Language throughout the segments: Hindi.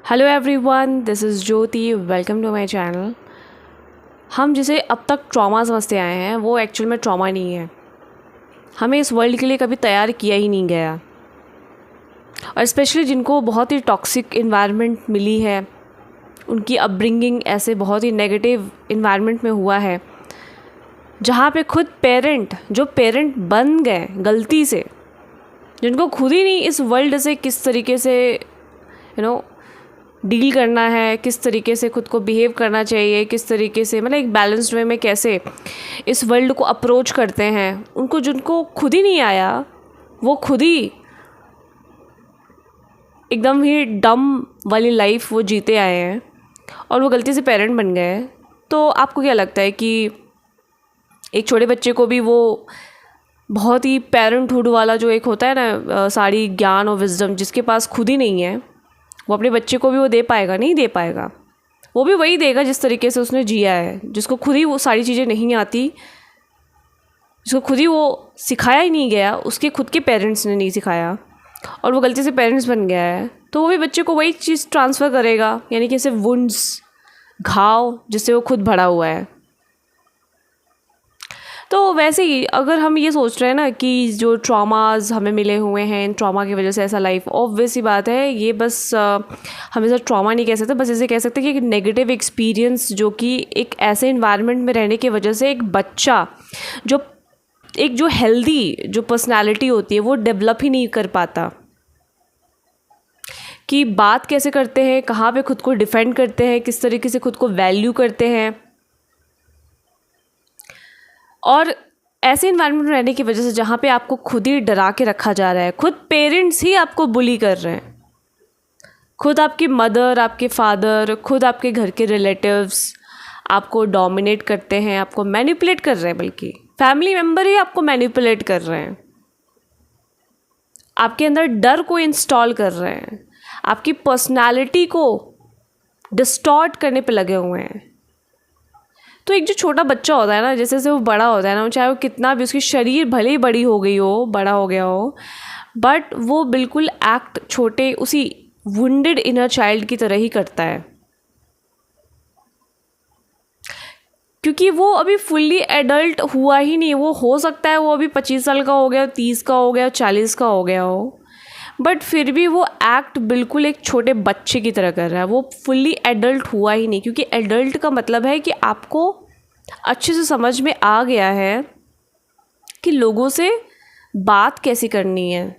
Hello everyone, this is Jyoti. Welcome to my channel. हम जिसे अब तक ट्रॉमा समझते आए हैं वो एक्चुअल में ट्रॉमा नहीं है। हमें इस वर्ल्ड के लिए कभी तैयार किया ही नहीं गया। और स्पेशली जिनको बहुत ही टॉक्सिक इन्वायरमेंट मिली है, उनकी अपब्रिंगिंग ऐसे बहुत ही नेगेटिव इन्वायरमेंट में हुआ है, जहाँ पे खुद जो पेरेंट बन गए गलती से, जिनको खुद ही नहीं इस वर्ल्ड से किस तरीके से डील करना है, किस तरीके से खुद को बिहेव करना चाहिए, किस तरीके से एक बैलेंस्ड वे में कैसे इस वर्ल्ड को अप्रोच करते हैं, जिनको खुद ही नहीं आया, वो खुद ही एकदम ही डम वाली लाइफ वो जीते आए हैं और वो गलती से पेरेंट बन गए। तो आपको क्या लगता है कि एक छोटे बच्चे को भी वो बहुत ही पेरेंटहुड वाला जो एक होता है ना, सारी ज्ञान और विजडम जिसके पास खुद ही नहीं है, वो अपने बच्चे को भी वो दे पाएगा? नहीं दे पाएगा। वो भी वही देगा जिस तरीके से उसने जिया है, जिसको खुद ही वो सारी चीज़ें नहीं आती, जिसको खुद ही वो सिखाया ही नहीं गया, उसके खुद के पेरेंट्स ने नहीं सिखाया और वो गलती से पेरेंट्स बन गया है, तो वो भी बच्चे को वही चीज़ ट्रांसफ़र करेगा, यानी कि सिर्फ वुंड्स, घाव जिससे वो खुद भरा हुआ है। तो वैसे ही अगर हम ये सोच रहे हैं ना कि जो ट्रॉमास हमें मिले हुए हैं, इन ट्रॉमा की वजह से ऐसा लाइफ, ऑब्वियस ही बात है, ये बस हम इसे ट्रॉमा नहीं कह सकते, बस इसे कह सकते हैं कि एक नेगेटिव एक्सपीरियंस जो कि एक ऐसे इन्वायरमेंट में रहने की वजह से एक बच्चा जो हेल्दी जो पर्सनालिटी होती है वो डेवलप ही नहीं कर पाता, कि बात कैसे करते हैं, कहाँ पे खुद को डिफेंड करते हैं, किस तरीके से खुद को वैल्यू करते हैं। और ऐसे इन्वायरमेंट में रहने की वजह से जहाँ पे आपको खुद ही डरा के रखा जा रहा है, खुद पेरेंट्स ही आपको बुली कर रहे हैं, खुद आपकी मदर, आपके फादर, खुद आपके घर के रिलेटिव्स आपको डोमिनेट करते हैं, आपको मैनिपुलेट कर रहे हैं, बल्कि फैमिली मेम्बर ही आपको मैनिपुलेट कर रहे हैं, आपके अंदर डर को इंस्टॉल कर रहे हैं, आपकी पर्सनालिटी को डिस्टॉर्ट करने पे लगे हुए हैं। तो एक जो छोटा बच्चा होता है ना, जैसे जैसे वो बड़ा होता है ना, चाहे वो कितना भी उसकी शरीर भले ही बड़ी हो गई हो, बड़ा हो गया हो, बट वो बिल्कुल एक्ट छोटे उसी वुंडेड इनर चाइल्ड की तरह ही करता है, क्योंकि वो अभी फुल्ली एडल्ट हुआ ही नहीं। वो हो सकता है वो अभी 25 साल का हो गया, 30 का हो गया, 40 का हो गया हो, बट फिर भी वो एक्ट बिल्कुल एक छोटे बच्चे की तरह कर रहा है। वो फुल्ली एडल्ट हुआ ही नहीं, क्योंकि एडल्ट का मतलब है कि आपको अच्छे से समझ में आ गया है कि लोगों से बात कैसे करनी है,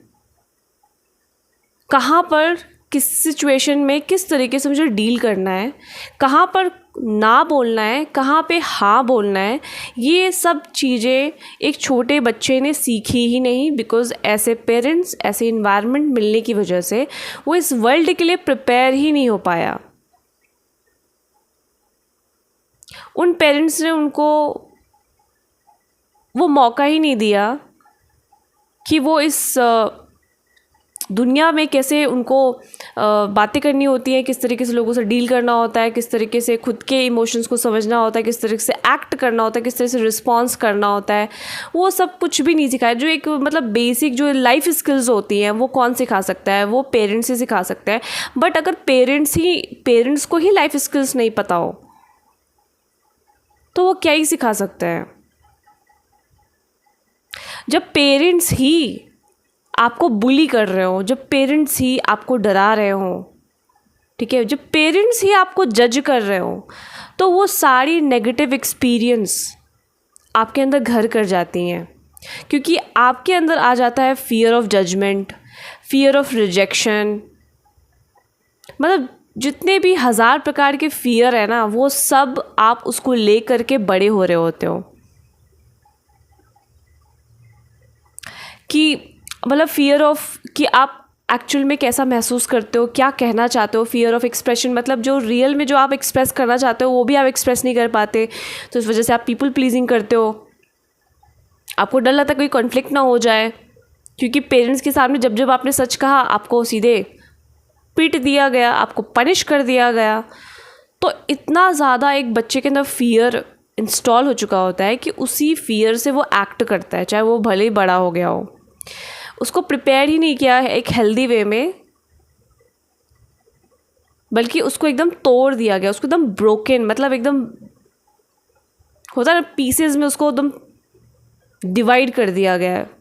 कहाँ पर किस सिचुएशन में किस तरीके से मुझे डील करना है, कहाँ पर ना बोलना है, कहाँ पे हाँ बोलना है। ये सब चीज़ें एक छोटे बच्चे ने सीखी ही नहीं, बिकॉज़ ऐसे पेरेंट्स, ऐसे इन्वायरमेंट मिलने की वजह से वो इस वर्ल्ड के लिए प्रिपेयर ही नहीं हो पाया। उन पेरेंट्स ने उनको वो मौका ही नहीं दिया कि वो इस दुनिया में कैसे उनको बातें करनी होती हैं, किस तरीके से लोगों से डील करना होता है, किस तरीके से खुद के इमोशंस को समझना होता है, किस तरीके से एक्ट करना होता है, किस तरह से रिस्पॉन्स करना होता है। वो सब कुछ भी नहीं सिखाया। जो एक बेसिक जो लाइफ स्किल्स होती हैं वो कौन सिखा सकता है? वो पेरेंट्स ही सिखा सकते हैं। बट अगर पेरेंट्स को ही लाइफ स्किल्स नहीं पता हो तो वो क्या ही सिखा सकते हैं? जब पेरेंट्स ही आपको बुली कर रहे हो, जब पेरेंट्स ही आपको डरा रहे हो, ठीक है, जब पेरेंट्स ही आपको जज कर रहे हो, तो वो सारी नेगेटिव एक्सपीरियंस आपके अंदर घर कर जाती हैं, क्योंकि आपके अंदर आ जाता है fear of judgement, fear of rejection, जितने भी 1000 प्रकार के फियर है ना, वो सब आप उसको ले करके बड़े हो रहे होते हो। कि फियर ऑफ कि आप एक्चुअल में कैसा महसूस करते हो, क्या कहना चाहते हो। फियर ऑफ एक्सप्रेशन, जो रियल में जो आप एक्सप्रेस करना चाहते हो वो भी आप एक्सप्रेस नहीं कर पाते, तो इस वजह से आप पीपल प्लीजिंग करते हो। आपको डर लगता है कोई कॉन्फ्लिक्ट ना हो जाए, क्योंकि पेरेंट्स के सामने जब जब आपने सच कहा आपको सीधे पीट दिया गया, आपको पनिश कर दिया गया। तो इतना ज़्यादा एक बच्चे के अंदर फियर इंस्टॉल हो चुका होता है कि उसी फियर से वो एक्ट करता है, चाहे वो भले ही बड़ा हो गया हो। उसको प्रिपेयर ही नहीं किया है एक हेल्दी वे में बल्कि उसको एकदम तोड़ दिया गया, उसको एकदम ब्रोकन, मतलब एकदम होता है ना पीसेस में, उसको एकदम डिवाइड कर दिया गया है।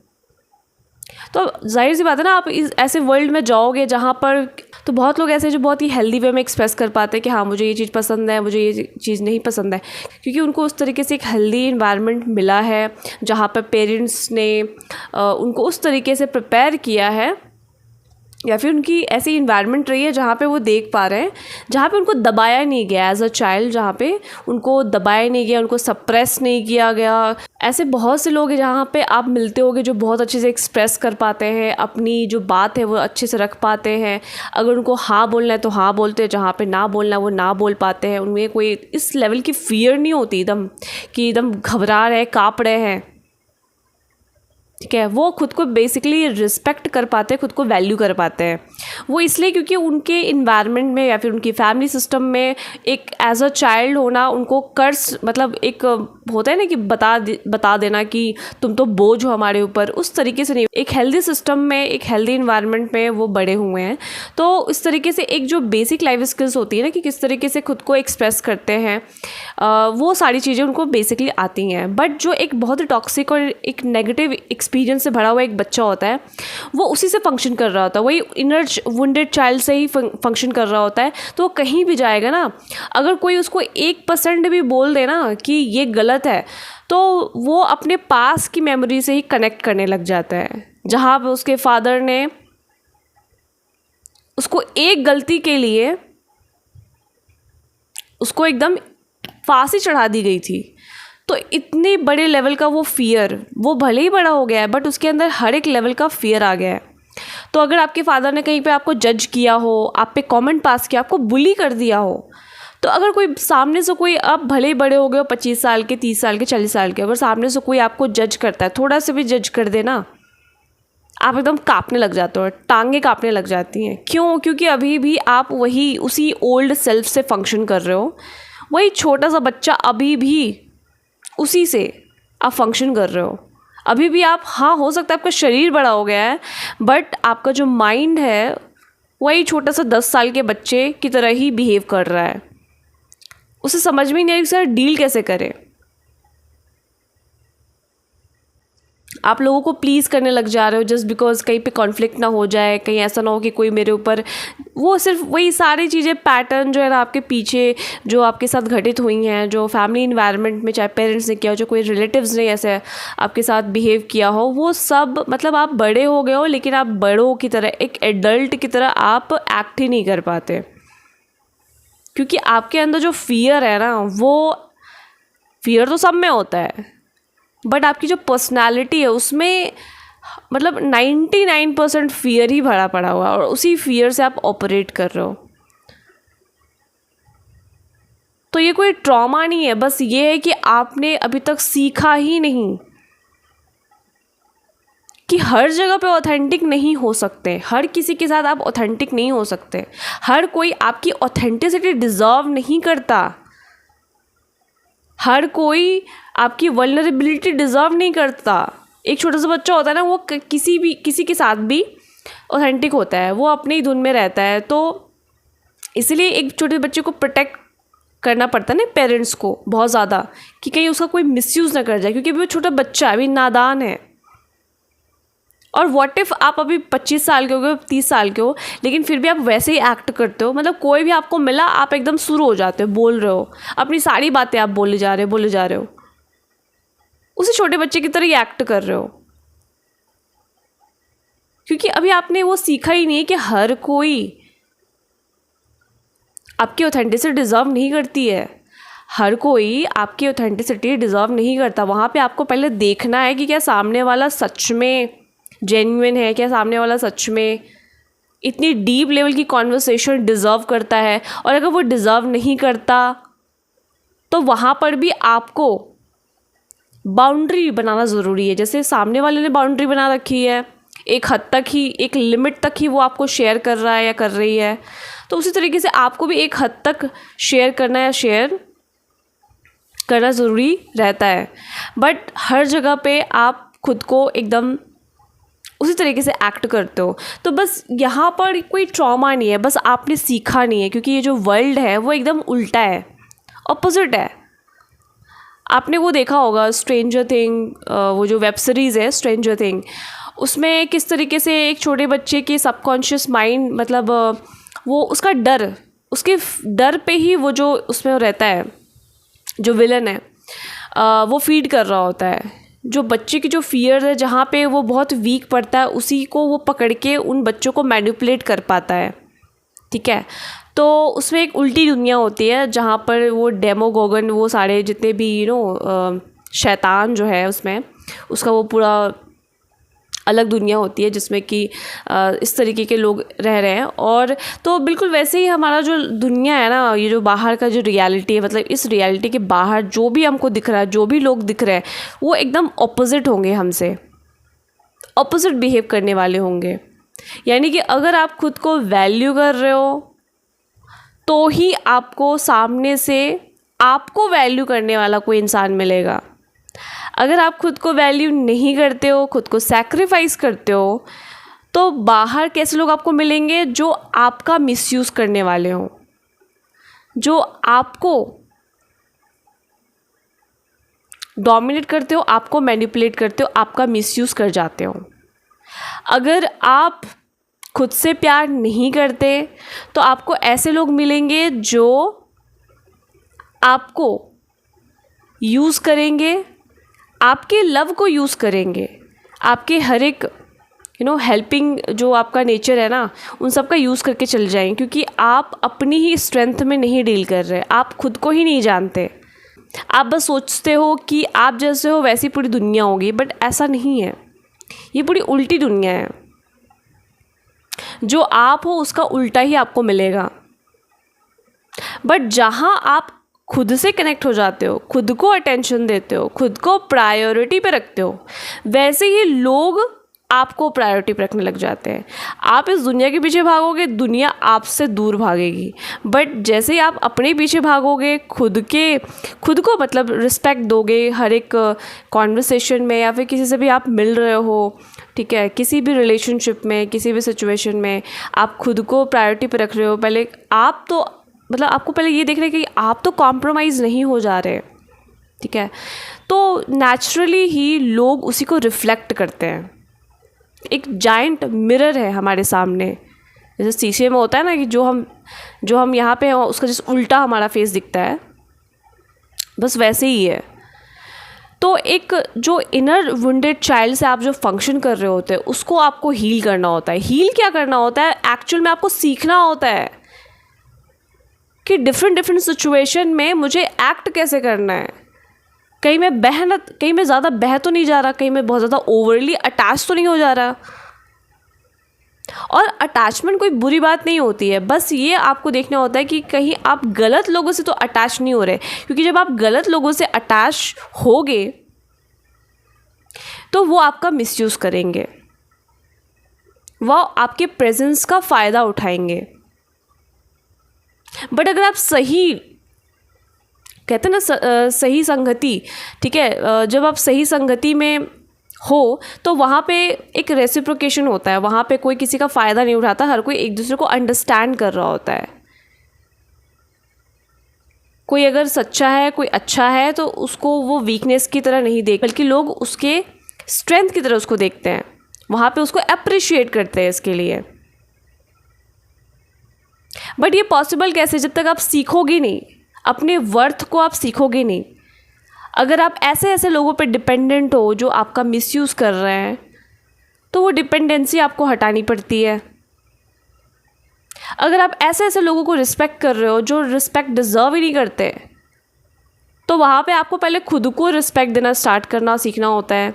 तो जाहिर सी बात है ना, आप इस ऐसे वर्ल्ड में जाओगे जहाँ पर, तो बहुत लोग ऐसे जो बहुत ही हेल्दी वे में एक्सप्रेस कर पाते हैं कि हाँ मुझे ये चीज़ पसंद है, मुझे ये चीज़ नहीं पसंद है, क्योंकि उनको उस तरीके से एक हेल्दी इन्वायरमेंट मिला है जहाँ पर पेरेंट्स ने उनको उस तरीके से प्रिपेयर किया है, या फिर उनकी ऐसी इन्वायरमेंट रही है जहाँ पे वो देख पा रहे हैं, जहाँ पे उनको दबाया नहीं गया एज अ चाइल्ड, जहाँ पे उनको दबाया नहीं गया, उनको सप्रेस नहीं किया गया। ऐसे बहुत से लोग हैं जहाँ पे आप मिलते होगे जो बहुत अच्छे से एक्सप्रेस कर पाते हैं, अपनी जो बात है वो अच्छे से रख पाते हैं। अगर उनको हाँ बोलना है तो हाँ बोलते हैं, जहाँ पे ना बोलना है वो ना बोल पाते हैं। उनमें कोई इस लेवल की फियर नहीं होती एकदम कि एकदम घबरा रहे, काँप रहे हैं, ठीक है। वो खुद को बेसिकली रिस्पेक्ट कर पाते हैं, खुद को वैल्यू कर पाते हैं। वो इसलिए क्योंकि उनके इन्वायरमेंट में या फिर उनकी फैमिली सिस्टम में एक एज अ चाइल्ड होना उनको कर्ज, मतलब एक होता है ना कि बता देना कि तुम तो बोझ हो हमारे ऊपर, उस तरीके से नहीं। एक हेल्दी सिस्टम में, एक हेल्दी इन्वायरमेंट में वो बड़े हुए हैं। तो इस तरीके से एक जो बेसिक लाइफ स्किल्स होती है ना कि किस तरीके से खुद को एक्सप्रेस करते हैं, वो सारी चीज़ें उनको बेसिकली आती हैं। बट जो एक बहुत ही टॉक्सिक और एक नेगेटिव एक्सपीरियंस से भरा हुआ एक बच्चा होता है, वो उसी से फंक्शन कर रहा होता है, वही इनर वुंडेड चाइल्ड से ही फंक्शन कर रहा होता है। तो वो कहीं भी जाएगा ना, अगर कोई उसको 1% भी बोल दे ना कि ये गलत है, तो वो अपने पास की मेमोरी से ही कनेक्ट करने लग जाता है, जहाँ पे उसके फादर ने उसको एक गलती के लिए उसको एकदम फांसी चढ़ा दी गई थी। तो इतने बड़े लेवल का वो फियर, वो भले ही बड़ा हो गया है बट उसके अंदर हर एक लेवल का फियर आ गया है। तो अगर आपके फादर ने कहीं पे आपको जज किया हो, आप पे कमेंट पास किया, आपको बुली कर दिया हो, तो अगर कोई सामने से कोई, आप भले ही बड़े हो गए हो 25 साल के, 30 साल के, 40 साल के, अगर सामने से कोई आपको जज करता है, थोड़ा सा भी जज कर देना, आप एकदम कांपने लग जाते हो, टांगे कांपने लग जाती हैं। क्यों? क्योंकि अभी भी आप वही उसी ओल्ड सेल्फ से फंक्शन कर रहे हो, वही छोटा सा बच्चा, अभी भी उसी से आप फंक्शन कर रहे हो। अभी भी आप, हाँ हो सकता है आपका शरीर बड़ा हो गया है बट आपका जो माइंड है वही छोटा सा 10 साल के बच्चे की तरह ही बिहेव कर रहा है। उसे समझ में नहीं आ रही सर डील कैसे करें। आप लोगों को प्लीज़ करने लग जा रहे हो जस्ट बिकॉज कहीं पे कॉन्फ्लिक्ट ना हो जाए, कहीं ऐसा ना हो कि कोई मेरे ऊपर, वो सिर्फ वही सारी चीज़ें पैटर्न जो है ना आपके पीछे जो आपके साथ घटित हुई हैं, जो फैमिली इन्वायरमेंट में चाहे पेरेंट्स ने किया हो, जो कोई रिलेटिव्स ने ऐसे आपके साथ बिहेव किया हो, वो सब मतलब आप बड़े हो गए हो लेकिन आप बड़ों की तरह, एक एडल्ट की तरह आप एक्ट ही नहीं कर पाते, क्योंकि आपके अंदर जो फियर है ना, वो फियर तो सब में होता है बट आपकी जो पर्सनालिटी है उसमें मतलब 99% फियर ही भरा पड़ा हुआ है और उसी फियर से आप ऑपरेट कर रहे हो। तो ये कोई ट्रॉमा नहीं है, बस ये है कि आपने अभी तक सीखा ही नहीं कि हर जगह पे ऑथेंटिक नहीं हो सकते, हर किसी के साथ आप ऑथेंटिक नहीं हो सकते, हर कोई आपकी ऑथेंटिसिटी डिज़र्व नहीं करता, हर कोई आपकी वल्नरेबिलिटी डिज़र्व नहीं करता। एक छोटा सा बच्चा होता है ना, वो किसी के साथ भी ऑथेंटिक होता है, वो अपनी ही धुन में रहता है। तो इसलिए एक छोटे बच्चे को प्रोटेक्ट करना पड़ता है ना पेरेंट्स को बहुत ज़्यादा, कि कहीं उसका कोई मिसयूज़ ना कर जाए, क्योंकि अभी वो छोटा बच्चा है, अभी नादान है। और व्हाट इफ़ आप अभी 25 साल के हो गए, 30 साल के हो, लेकिन फिर भी आप वैसे ही एक्ट करते हो, मतलब कोई भी आपको मिला आप एकदम शुरू हो जाते हो, बोल रहे हो, अपनी सारी बातें आप बोले जा रहे हो, उसी छोटे बच्चे की तरह ही एक्ट कर रहे हो, क्योंकि अभी आपने वो सीखा ही नहीं है कि हर कोई आपकी ऑथेंटिसिटी डिज़र्व नहीं करती है, हर कोई आपकी ऑथेंटिसिटी डिज़र्व नहीं करता। वहाँ पे आपको पहले देखना है कि क्या सामने वाला सच में जेन्युइन है, क्या सामने वाला सच में इतनी डीप लेवल की कॉन्वर्सेशन डिज़र्व करता है, और अगर वो डिज़र्व नहीं करता तो वहाँ पर भी आपको बाउंड्री बनाना ज़रूरी है। जैसे सामने वाले ने बाउंड्री बना रखी है, एक हद तक ही, एक लिमिट तक ही वो आपको शेयर कर रहा है या कर रही है, तो उसी तरीके से आपको भी एक हद तक शेयर करना या शेयर करना ज़रूरी रहता है। बट हर जगह पे आप खुद को एकदम उसी तरीके से एक्ट करते हो। तो बस यहाँ पर कोई ट्रॉमा नहीं है, बस आपने सीखा नहीं है, क्योंकि ये जो वर्ल्ड है वो एकदम उल्टा है, ऑपोजिट है। आपने वो देखा होगा स्ट्रेंजर थिंग, वो जो वेब सीरीज़ है स्ट्रेंजर थिंग, उसमें किस तरीके से एक छोटे बच्चे के सबकॉन्शियस माइंड, मतलब वो उसका डर, उसके डर पे ही वो जो उसमें रहता है, जो विलन है, वो फीड कर रहा होता है। जो बच्चे की जो फियर है, जहाँ पे वो बहुत वीक पड़ता है, उसी को वो पकड़ के उन बच्चों को मैनिपुलेट कर पाता है, ठीक है। तो उसमें एक उल्टी दुनिया होती है जहाँ पर वो डेमोगोगन, वो सारे जितने भी शैतान जो है उसमें, उसका वो पूरा अलग दुनिया होती है जिसमें कि इस तरीके के लोग रह रहे हैं। और तो बिल्कुल वैसे ही हमारा जो दुनिया है ना, ये जो बाहर का जो रियलिटी है, मतलब इस रियलिटी के बाहर जो भी हमको दिख रहा है, जो भी लोग दिख रहे हैं, वो एकदम ऑपोजिट होंगे, हमसे ऑपोजिट बिहेव करने वाले होंगे। यानी कि अगर आप खुद को वैल्यू कर रहे हो तो ही आपको सामने से आपको वैल्यू करने वाला कोई इंसान मिलेगा। अगर आप खुद को वैल्यू नहीं करते हो, खुद को सैक्रिफाइस करते हो, तो बाहर कैसे लोग आपको मिलेंगे? जो आपका मिसयूज़ करने वाले हों, जो आपको डोमिनेट करते हो, आपको मैनिपुलेट करते हो, आपका मिसयूज़ कर जाते हो। अगर आप खुद से प्यार नहीं करते तो आपको ऐसे लोग मिलेंगे जो आपको यूज़ करेंगे, आपके लव को यूज़ करेंगे, आपके हर एक हेल्पिंग जो आपका नेचर है ना, उन सब का यूज़ करके चल जाएंगे, क्योंकि आप अपनी ही स्ट्रेंथ में नहीं डील कर रहे, आप खुद को ही नहीं जानते। आप बस सोचते हो कि आप जैसे हो वैसी पूरी दुनिया होगी, बट ऐसा नहीं है। ये पूरी उल्टी दुनिया है। जो आप हो उसका उल्टा ही आपको मिलेगा। बट जहाँ आप खुद से कनेक्ट हो जाते हो, खुद को अटेंशन देते हो, खुद को प्रायोरिटी पे रखते हो, वैसे ही लोग आपको प्रायोरिटी पे रखने लग जाते हैं। आप इस दुनिया के पीछे भागोगे, दुनिया आपसे दूर भागेगी। बट जैसे ही आप अपने पीछे भागोगे, खुद को मतलब रिस्पेक्ट दोगे, हर एक कॉन्वर्सेशन में या फिर किसी से भी आप मिल रहे हो, ठीक है, किसी भी रिलेशनशिप में, किसी भी सिचुएशन में आप खुद को प्रायोरिटी पे रख रहे हो। पहले आप तो मतलब आपको पहले ये देख रहे हैं कि आप तो कॉम्प्रोमाइज़ नहीं हो जा रहे, ठीक है। तो नेचुरली ही लोग उसी को रिफ्लेक्ट करते हैं। एक जाइंट मिरर है हमारे सामने, जैसे शीशे में होता है ना कि जो हम यहाँ पे हैं उसका जिस उल्टा हमारा फेस दिखता है, बस वैसे ही है। तो एक जो इनर वुंडेड चाइल्ड से आप जो फंक्शन कर रहे होते हैं, उसको आपको हील करना होता है। हील क्या करना होता है? एक्चुअल में आपको सीखना होता है कि डिफरेंट सिचुएशन में मुझे एक्ट कैसे करना है। कहीं मैं ज़्यादा बह तो नहीं जा रहा, कहीं मैं बहुत ज़्यादा ओवरली अटैच तो नहीं हो जा रहा। और अटैचमेंट कोई बुरी बात नहीं होती है, बस ये आपको देखना होता है कि कहीं आप गलत लोगों से तो अटैच नहीं हो रहे, क्योंकि जब आप गलत लोगों से अटैच होगे तो वो आपका मिसयूज़ करेंगे, वो आपके प्रेजेंस का फ़ायदा उठाएंगे। बट अगर आप सही कहते हैं ना सही संगति, ठीक है, जब आप सही संगति में हो तो वहाँ पे एक रेसिप्रोकेशन होता है, वहाँ पे कोई किसी का फ़ायदा नहीं उठाता, हर कोई एक दूसरे को अंडरस्टैंड कर रहा होता है। कोई अगर सच्चा है, कोई अच्छा है, तो उसको वो वीकनेस की तरह नहीं देख, बल्कि लोग उसके स्ट्रेंथ की तरह उसको देखते हैं, वहाँ पे उसको अप्रिशिएट करते हैं इसके लिए। बट ये पॉसिबल कैसे? जब तक आप सीखोगे नहीं, अपने वर्थ को आप सीखोगे नहीं। अगर आप ऐसे लोगों पे डिपेंडेंट हो जो आपका मिसयूज़ कर रहे हैं, तो वो डिपेंडेंसी आपको हटानी पड़ती है। अगर आप ऐसे लोगों को रिस्पेक्ट कर रहे हो जो रिस्पेक्ट डिज़र्व ही नहीं करते, तो वहाँ पे आपको पहले खुद को रिस्पेक्ट देना स्टार्ट करना सीखना होता है।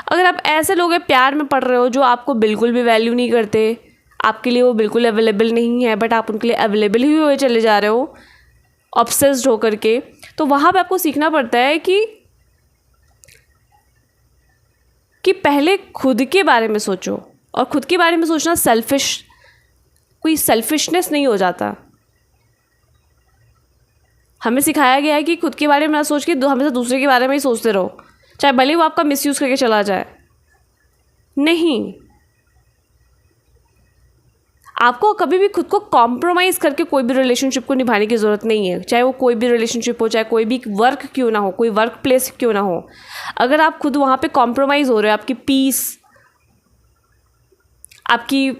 अगर आप ऐसे लोगों के प्यार में पड़ रहे हो जो आपको बिल्कुल भी वैल्यू नहीं करते, आपके लिए वो बिल्कुल अवेलेबल नहीं है, बट आप उनके लिए अवेलेबल ही हुए चले जा रहे हो ऑब्सेस्ड होकर के, तो वहाँ पे आपको सीखना पड़ता है कि पहले खुद के बारे में सोचो। और खुद के बारे में सोचना कोई सेल्फिशनेस नहीं हो जाता। हमें सिखाया गया है कि खुद के बारे में ना सोच के हमेशा दूसरे के बारे में ही सोचते रहो, चाहे भले वो आपका मिसयूज़ करके चला जाए। नहीं, आपको कभी भी खुद को कॉम्प्रोमाइज़ करके कोई भी रिलेशनशिप को निभाने की ज़रूरत नहीं है, चाहे वो कोई भी रिलेशनशिप हो, चाहे कोई भी वर्क क्यों ना हो, कोई वर्क प्लेस क्यों ना हो। अगर आप खुद वहाँ पे कॉम्प्रोमाइज़ हो रहे हो, आपकी पीस, आपकी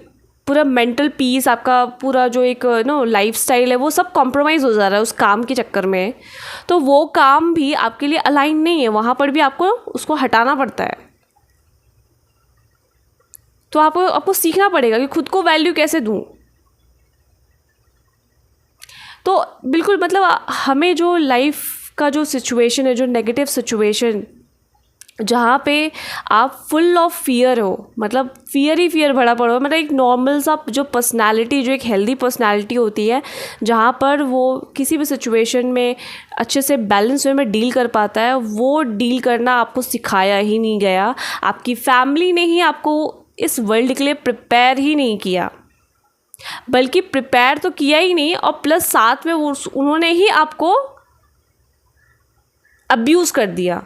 पूरा मेंटल पीस, आपका पूरा जो एक लाइफस्टाइल है, वो सब कॉम्प्रोमाइज़ हो जा रहा है उस काम के चक्कर में, तो वो काम भी आपके लिए अलाइन नहीं है, वहाँ पर भी आपको उसको हटाना पड़ता है। तो आपको सीखना पड़ेगा कि खुद को वैल्यू कैसे दूँ। तो बिल्कुल मतलब हमें जो लाइफ का जो सिचुएशन है, जो नेगेटिव सिचुएशन, जहाँ पे आप फुल ऑफ फियर हो, मतलब फियर ही फियर भरा पड़ा हो, मतलब एक नॉर्मल सा जो पर्सनालिटी, जो एक हेल्दी पर्सनालिटी होती है, जहाँ पर वो किसी भी सिचुएशन में अच्छे से बैलेंस वे में डील कर पाता है, वो डील करना आपको सिखाया ही नहीं गया। आपकी फैमिली ने ही आपको इस वर्ल्ड के लिए प्रिपेयर ही नहीं किया, बल्कि प्रिपेयर तो किया ही नहीं, और प्लस साथ में वो उन्होंने ही आपको अब्यूज़ कर दिया,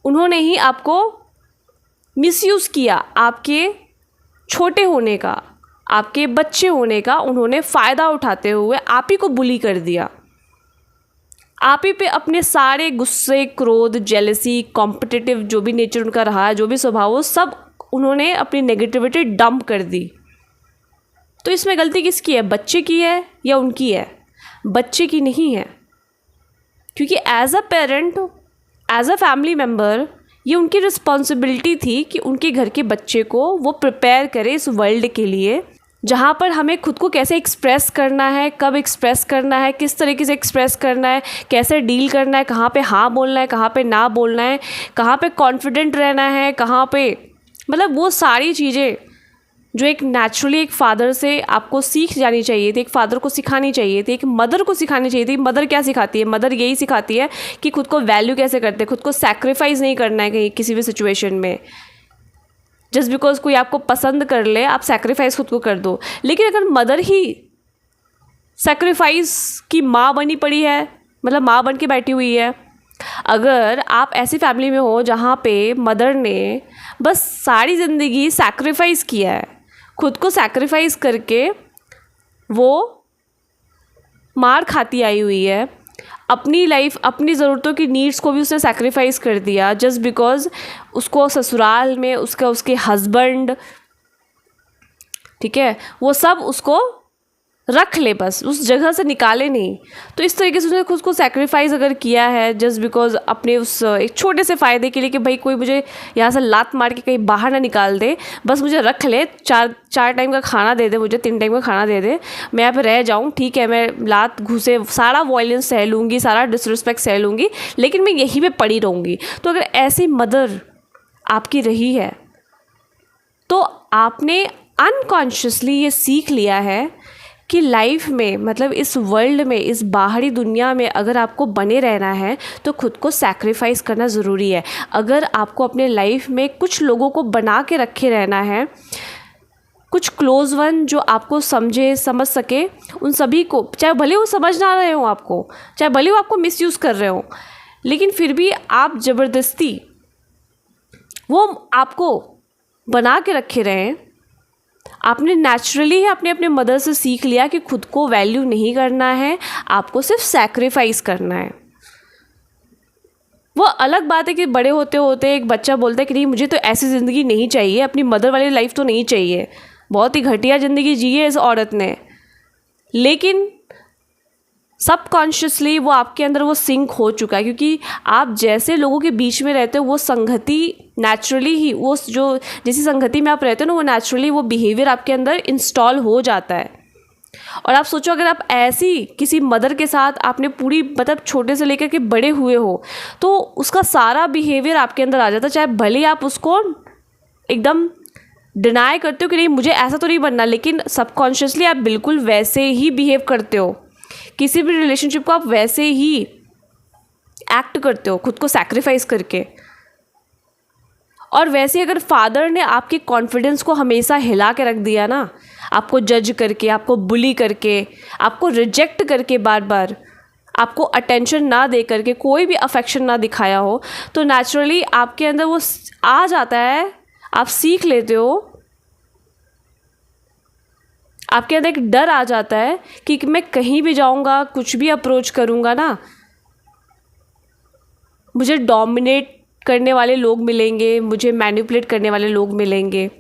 उन्होंने ही आपको मिसयूज़ किया, आपके छोटे होने का, आपके बच्चे होने का उन्होंने फ़ायदा उठाते हुए आप ही को बुली कर दिया। आप ही पे अपने सारे गुस्से, क्रोध, जेलसी, कॉम्पिटिटिव जो भी नेचर उनका रहा है, जो भी स्वभाव, वो सब उन्होंने अपनी नेगेटिविटी डंप कर दी। तो इसमें गलती किसकी है? बच्चे की है या उनकी है? बच्चे की नहीं है, क्योंकि as a parent, as a family member, ये उनकी रिस्पॉन्सिबिलिटी थी कि उनके घर के बच्चे को वो प्रिपेयर करे इस वर्ल्ड के लिए, जहाँ पर हमें खुद को कैसे एक्सप्रेस करना है, कब एक्सप्रेस करना है, किस तरीके से एक्सप्रेस करना है, कैसे डील करना है, कहाँ पे हाँ बोलना है, कहाँ पे ना बोलना है, कहाँ पे कॉन्फिडेंट रहना है, कहाँ पे, मतलब वो सारी चीज़ें जो एक नेचुरली एक फ़ादर से आपको सीख जानी चाहिए थी, एक फ़ादर को सिखानी चाहिए थी, एक मदर को सिखानी चाहिए थी। मदर क्या सिखाती है? मदर यही सिखाती है कि खुद को वैल्यू कैसे करते हैं, खुद को सैक्रिफाइस नहीं करना है कहीं किसी भी सिचुएशन में। जस्ट बिकॉज कोई आपको पसंद कर ले, आप सैक्रिफाइस खुद को कर दो। लेकिन अगर मदर ही सैक्रिफाइस की माँ बनी पड़ी है, मतलब माँ बन के बैठी हुई है, अगर आप ऐसी फैमिली में हो जहाँ पे मदर ने बस सारी ज़िंदगी सैक्रिफाइस किया है, खुद को सैक्रिफाइस करके वो मार खाती आई हुई है, अपनी लाइफ, अपनी ज़रूरतों की नीड्स को भी उसने सैक्रिफाइस कर दिया, जस्ट बिकॉज़ उसको ससुराल में उसके हस्बैंड, ठीक है, वो सब उसको रख ले, बस उस जगह से निकाले नहीं। तो इस तरीके से उसने खुद को सैक्रिफाइस अगर किया है जस्ट बिकॉज अपने उस एक छोटे से फ़ायदे के लिए कि भाई कोई मुझे यहाँ से लात मार के कहीं बाहर ना निकाल दे, बस मुझे रख ले, चार टाइम का खाना दे दे, मुझे 3 टाइम का खाना दे दे, मैं यहाँ पे रह जाऊँ, ठीक है, मैं लात घुसे सारा वॉयलेंस सह लूँगी, सारा डिसरिस्पेक्ट सह लूँगी, लेकिन मैं यहीं पर पड़ी रहूँगी। तो अगर ऐसी मदर आपकी रही है तो आपने अनकॉन्शियसली ये सीख लिया है कि लाइफ में, मतलब इस वर्ल्ड में, इस बाहरी दुनिया में अगर आपको बने रहना है तो खुद को सैक्रिफाइस करना ज़रूरी है। अगर आपको अपने लाइफ में कुछ लोगों को बना के रखे रहना है, कुछ क्लोज़ वन जो आपको समझे, समझ सके, उन सभी को, चाहे भले वो समझ ना रहे हो आपको, चाहे भले वो आपको मिसयूज़ कर रहे हो, लेकिन फिर भी आप ज़बरदस्ती वो आपको बना के रखे रहें। आपने नेचुरली ही अपने मदर से सीख लिया कि खुद को वैल्यू नहीं करना है, आपको सिर्फ सैक्रिफाइस करना है। वो अलग बात है कि बड़े होते होते एक बच्चा बोलता है कि नहीं, मुझे तो ऐसी ज़िंदगी नहीं चाहिए, अपनी मदर वाली लाइफ तो नहीं चाहिए, बहुत ही घटिया ज़िंदगी जी है इस औरत ने, लेकिन सबकॉन्शियसली वो आपके अंदर वो सिंक हो चुका है, क्योंकि आप जैसे लोगों के बीच में रहते हो वो संगति नेचुरली ही, वो जो जैसी संगति में आप रहते हो ना, वो नेचुरली वो बिहेवियर आपके अंदर इंस्टॉल हो जाता है। और आप सोचो अगर आप ऐसी किसी मदर के साथ आपने पूरी, मतलब छोटे से लेकर के बड़े हुए हो, तो उसका सारा बिहेवियर आपके अंदर आ जाता है, चाहे भले आप उसको एकदम डिनाई करते हो कि नहीं मुझे ऐसा तो नहीं बनना, लेकिन सबकॉन्शियसली आप बिल्कुल वैसे ही बिहेव करते हो, किसी भी रिलेशनशिप को आप वैसे ही एक्ट करते हो खुद को सैक्रिफाइस करके। और वैसे अगर फादर ने आपके कॉन्फिडेंस को हमेशा हिला के रख दिया ना, आपको जज करके, आपको बुली करके, आपको रिजेक्ट करके, बार बार आपको अटेंशन ना दे करके, कोई भी अफेक्शन ना दिखाया हो, तो नेचुरली आपके अंदर वो आ जाता है, आप सीख लेते हो आपके अंदर एक डर आ जाता है कि मैं कहीं भी जाऊंगा, कुछ भी अप्रोच करूंगा ना, मुझे डोमिनेट करने वाले लोग मिलेंगे, मुझे मैनिपुलेट करने वाले लोग मिलेंगे।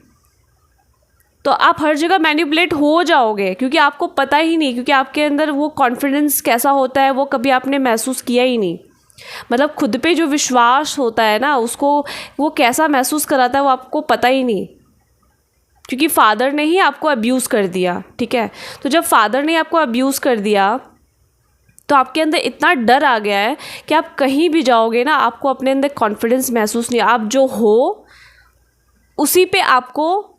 तो आप हर जगह मैनिपुलेट हो जाओगे, क्योंकि आपको पता ही नहीं, क्योंकि आपके अंदर वो कॉन्फिडेंस कैसा होता है वो कभी आपने महसूस किया ही नहीं। मतलब खुद पे जो विश्वास होता है ना, उसको वो कैसा महसूस कराता है वो आपको पता ही नहीं, क्योंकि फादर ने ही आपको अब्यूज़ कर दिया। ठीक है, तो जब फादर ने आपको अब्यूज़ कर दिया तो आपके अंदर इतना डर आ गया है कि आप कहीं भी जाओगे ना, आपको अपने अंदर कॉन्फिडेंस महसूस नहीं, आप जो हो उसी पे आपको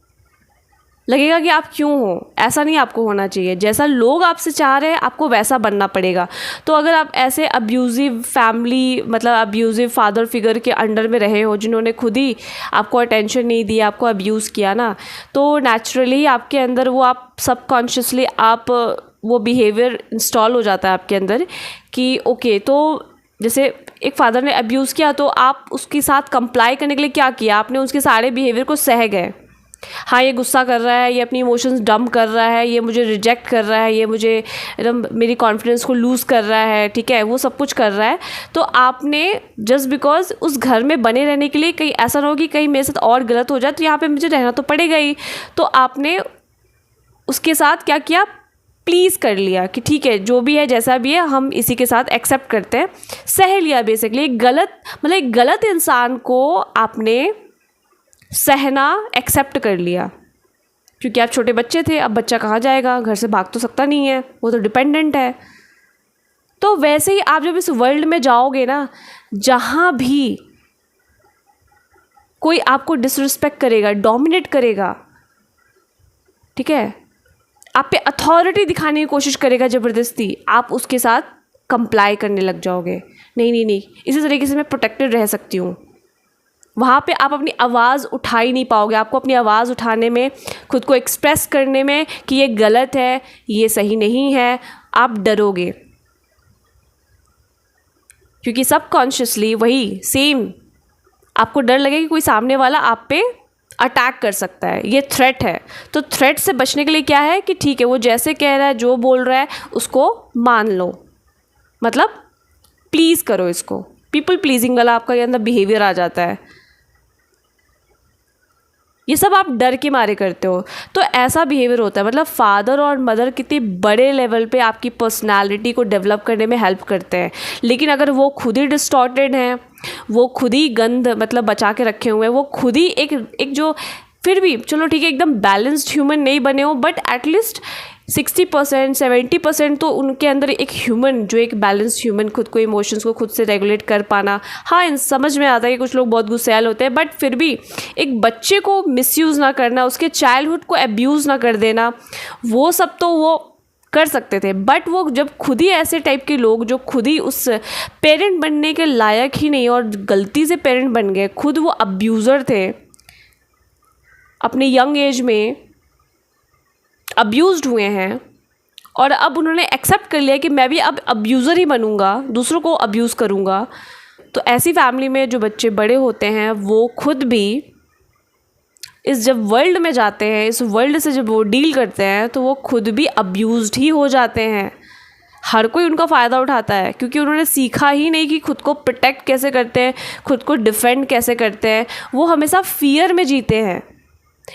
लगेगा कि आप क्यों हो। ऐसा नहीं आपको होना चाहिए, जैसा लोग आपसे चाह रहे हैं आपको वैसा बनना पड़ेगा। तो अगर आप ऐसे अब्यूज़िव फैमिली, मतलब अब्यूज़िव फादर फिगर के अंडर में रहे हो, जिन्होंने खुद ही आपको अटेंशन नहीं दिया, आपको अब्यूज़ किया ना, तो नेचुरली आपके अंदर वो आप सबकॉन्शियसली आप वो बिहेवियर इंस्टॉल हो जाता है आपके अंदर कि ओके, तो जैसे एक फादर ने अब्यूज़ किया तो आप उसके साथ कंप्लाई करने के लिए क्या किया, आपने उसके सारे बिहेवियर को सह गए। हाँ, ये गुस्सा कर रहा है, ये अपनी इमोशंस डंप कर रहा है, ये मुझे रिजेक्ट कर रहा है, ये मुझे एकदम मेरी कॉन्फिडेंस को लूज़ कर रहा है, ठीक है, वो सब कुछ कर रहा है। तो आपने जस्ट बिकॉज उस घर में बने रहने के लिए, कहीं ऐसा ना हो कि कहीं मेरे साथ और गलत हो जाए, तो यहाँ पे मुझे रहना तो पड़ेगा ही, तो आपने उसके साथ क्या किया, प्लीज़ कर लिया कि ठीक है, जो भी है जैसा भी है हम इसी के साथ एक्सेप्ट करते हैं, सह लिया। बेसिकली एक गलत इंसान को आपने सहना एक्सेप्ट कर लिया, क्योंकि आप छोटे बच्चे थे। अब बच्चा कहाँ जाएगा, घर से भाग तो सकता नहीं है, वो तो डिपेंडेंट है। तो वैसे ही आप जब इस वर्ल्ड में जाओगे ना, जहाँ भी कोई आपको डिसरिस्पेक्ट करेगा, डोमिनेट करेगा, ठीक है, आप पे अथॉरिटी दिखाने की कोशिश करेगा ज़बरदस्ती, आप उसके साथ कंप्लाई करने लग जाओगे। नहीं, इसी तरीके से मैं प्रोटेक्टेड रह सकती हूँ। वहाँ पे आप अपनी आवाज़ उठा ही नहीं पाओगे। आपको अपनी आवाज़ उठाने में, खुद को एक्सप्रेस करने में कि ये गलत है, ये सही नहीं है, आप डरोगे, क्योंकि सबकॉन्शियसली वही सेम आपको डर लगे कि कोई सामने वाला आप पे अटैक कर सकता है, ये थ्रेट है। तो थ्रेट से बचने के लिए क्या है कि ठीक है, वो जैसे कह रहा है, जो बोल रहा है उसको मान लो, मतलब प्लीज़ करो इसको। पीपल प्लीजिंग वाला आपका अंदर बिहेवियर आ जाता है। ये सब आप डर के मारे करते हो, तो ऐसा बिहेवियर होता है। मतलब फादर और मदर कितने बड़े लेवल पे आपकी पर्सनालिटी को डेवलप करने में हेल्प करते हैं, लेकिन अगर वो खुद ही डिस्टॉर्टेड हैं, वो खुद ही गंद मतलब बचा के रखे हुए हैं, वो खुद ही एक जो, फिर भी चलो ठीक है, एकदम बैलेंस्ड ह्यूमन नहीं बने हो, बट एटलीस्ट 60% 70% तो उनके अंदर एक ह्यूमन, जो एक बैलेंस्ड ह्यूमन, खुद को इमोशंस को खुद से रेगुलेट कर पाना। हाँ, इन समझ में आता है कि कुछ लोग बहुत गुस्सैल होते हैं, बट फिर भी एक बच्चे को मिसयूज़ ना करना, उसके चाइल्डहुड को अब्यूज़ ना कर देना, वो सब तो वो कर सकते थे। बट वो जब खुद ही ऐसे टाइप के लोग, जो खुद ही उस पेरेंट बनने के लायक ही नहीं और गलती से पेरेंट बन गए, खुद वो अब्यूज़र थे, अपने यंग एज में अब्यूज़्ड हुए हैं, और अब उन्होंने एक्सेप्ट कर लिया कि मैं भी अब अब्यूज़र ही बनूंगा, दूसरों को अब्यूज़ करूंगा। तो ऐसी फैमिली में जो बच्चे बड़े होते हैं, वो खुद भी इस जब वर्ल्ड में जाते हैं, इस वर्ल्ड से जब वो डील करते हैं, तो वो खुद भी अब्यूज़्ड ही हो जाते हैं। हर कोई उनका फ़ायदा उठाता है, क्योंकि उन्होंने सीखा ही नहीं कि खुद को प्रोटेक्ट कैसे करते हैं, खुद को डिफेंड कैसे करते हैं। वो हमेशा फ़ियर में जीते हैं।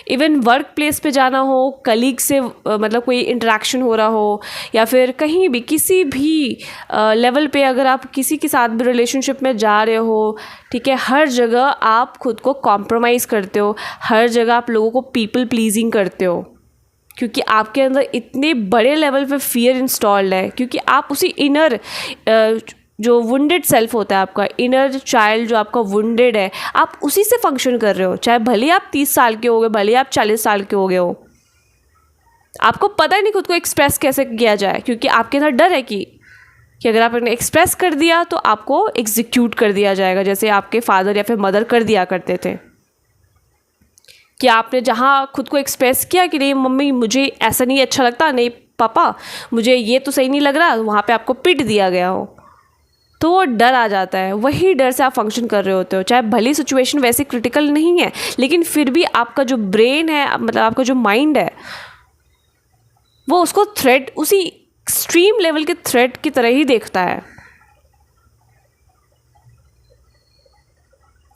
इवन वर्क प्लेस पे जाना हो, कलीग से मतलब कोई इंटरेक्शन हो रहा हो, या फिर कहीं भी किसी भी लेवल पे अगर आप किसी के साथ भी रिलेशनशिप में जा रहे हो, ठीक है, हर जगह आप खुद को कॉम्प्रोमाइज़ करते हो, हर जगह आप लोगों को पीपल प्लीजिंग करते हो, क्योंकि आपके अंदर इतने बड़े लेवल पे फियर इंस्टॉल्ड है, क्योंकि आप उसी इनर जो वुंडेड सेल्फ होता है, आपका इनर चाइल्ड जो आपका वुंडेड है, आप उसी से फंक्शन कर रहे हो। चाहे भले आप 30 साल के हो गए, भले आप 40 साल के हो गए हो, आपको पता ही नहीं खुद को एक्सप्रेस कैसे किया जाए, क्योंकि आपके अंदर डर है कि अगर आपने एक्सप्रेस कर दिया तो आपको एग्जीक्यूट कर दिया जाएगा, जैसे आपके फादर या फिर मदर कर दिया करते थे, कि आपने जहाँ खुद को एक्सप्रेस किया कि नहीं मम्मी मुझे ऐसा नहीं अच्छा लगता, नहीं पापा मुझे ये तो सही नहीं लग रहा, वहाँ पे आपको पिट दिया गया हो, तो वो डर आ जाता है। वही डर से आप फंक्शन कर रहे होते हो, चाहे भली सिचुएशन वैसे क्रिटिकल नहीं है, लेकिन फिर भी आपका जो ब्रेन है, मतलब आपका जो माइंड है, वो उसको थ्रेट, उसी एक्सट्रीम लेवल के थ्रेट की तरह ही देखता है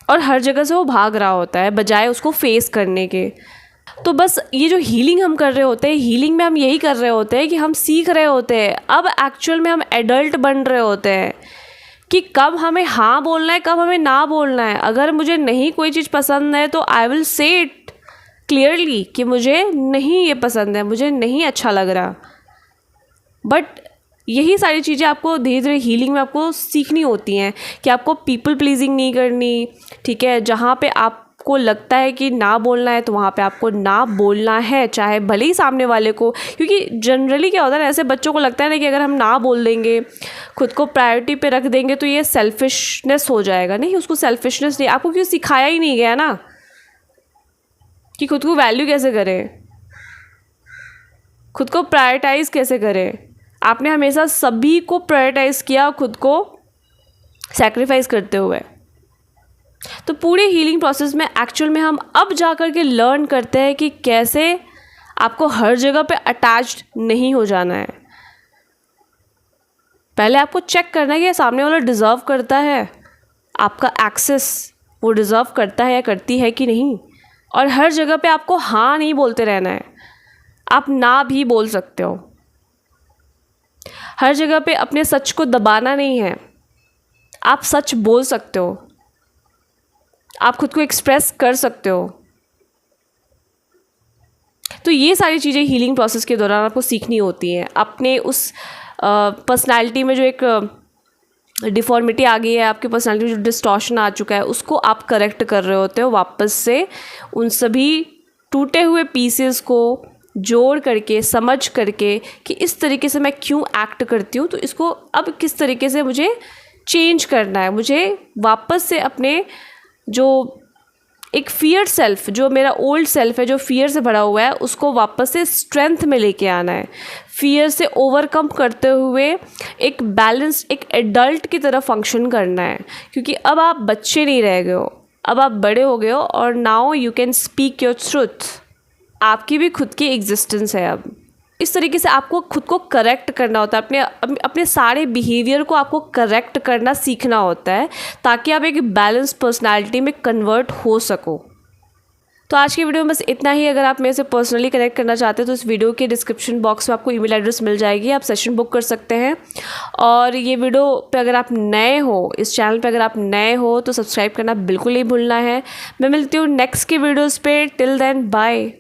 और हर जगह से वो भाग रहा होता है बजाय उसको फेस करने के। तो बस ये जो हीलिंग हम कर रहे होते हैं, हीलिंग में हम यही कर रहे होते हैं कि हम सीख रहे होते हैं, अब एक्चुअल में हम एडल्ट बन रहे होते हैं कि कब हमें हाँ बोलना है, कब हमें ना बोलना है। अगर मुझे नहीं कोई चीज़ पसंद है तो I will say it clearly कि मुझे नहीं ये पसंद है, मुझे नहीं अच्छा लग रहा। बट यही सारी चीज़ें आपको धीरे धीरे हीलिंग में आपको सीखनी होती हैं कि आपको पीपल प्लीजिंग नहीं करनी, ठीक है। जहाँ पे आपको लगता है कि ना बोलना है तो वहाँ पे आपको ना बोलना है, चाहे भले ही सामने वाले को, क्योंकि जनरली क्या होता है ना, ऐसे बच्चों को लगता है ना कि अगर हम ना बोल देंगे, खुद को प्रायोरिटी पे रख देंगे तो ये सेल्फिशनेस हो जाएगा। नहीं, उसको सेल्फिशनेस नहीं, आपको क्यों सिखाया ही नहीं गया ना कि खुद को वैल्यू कैसे करें, खुद को प्रायोरिटाइज कैसे करें। आपने हमेशा सभी को प्रायोरिटाइज किया, खुद को सैक्रिफाइस करते हुए। तो पूरे हीलिंग प्रोसेस में एक्चुअल में हम अब जा कर के लर्न करते हैं कि कैसे आपको हर जगह पे अटैच्ड नहीं हो जाना है। पहले आपको चेक करना है कि सामने वाला डिज़र्व करता है आपका एक्सेस, वो डिज़र्व करता है या करती है कि नहीं। और हर जगह पे आपको हाँ नहीं बोलते रहना है, आप ना भी बोल सकते हो। हर जगह पे अपने सच को दबाना नहीं है, आप सच बोल सकते हो, आप खुद को एक्सप्रेस कर सकते हो। तो ये सारी चीज़ें हीलिंग प्रोसेस के दौरान आपको सीखनी होती हैं। अपने उस पर्सनालिटी में जो एक डिफॉर्मिटी आ गई है, आपकी पर्सनालिटी में जो डिस्टॉर्शन आ चुका है, उसको आप करेक्ट कर रहे होते हो वापस से। उन सभी टूटे हुए पीसेस को जोड़ करके, समझ करके कि इस तरीके से मैं क्यों एक्ट करती हूँ, तो इसको अब किस तरीके से मुझे चेंज करना है। मुझे वापस से अपने जो एक फियर सेल्फ, जो मेरा ओल्ड सेल्फ है जो फियर से भरा हुआ है, उसको वापस से स्ट्रेंथ में लेके आना है। फियर से ओवरकम करते हुए एक बैलेंस, एक एडल्ट की तरह फंक्शन करना है, क्योंकि अब आप बच्चे नहीं रह गए हो, अब आप बड़े हो गए हो और now you can speak your truth. आपकी भी खुद की एग्जिस्टेंस है। अब इस तरीके से आपको खुद को करेक्ट करना होता है, अपने सारे बिहेवियर को आपको करेक्ट करना सीखना होता है, ताकि आप एक बैलेंस पर्सनालिटी में कन्वर्ट हो सको। तो आज की वीडियो में बस इतना ही। अगर आप मेरे से पर्सनली कनेक्ट करना चाहते हैं तो इस वीडियो के डिस्क्रिप्शन बॉक्स में आपको ईमेल एड्रेस मिल जाएगी, आप सेशन बुक कर सकते हैं। और ये वीडियो पे अगर आप नए हो, इस चैनल पे अगर आप नए हो तो सब्सक्राइब करना बिल्कुल नहीं भूलना है। मैं मिलती हूँ नेक्स्ट की वीडियोज़ पे। Till then bye.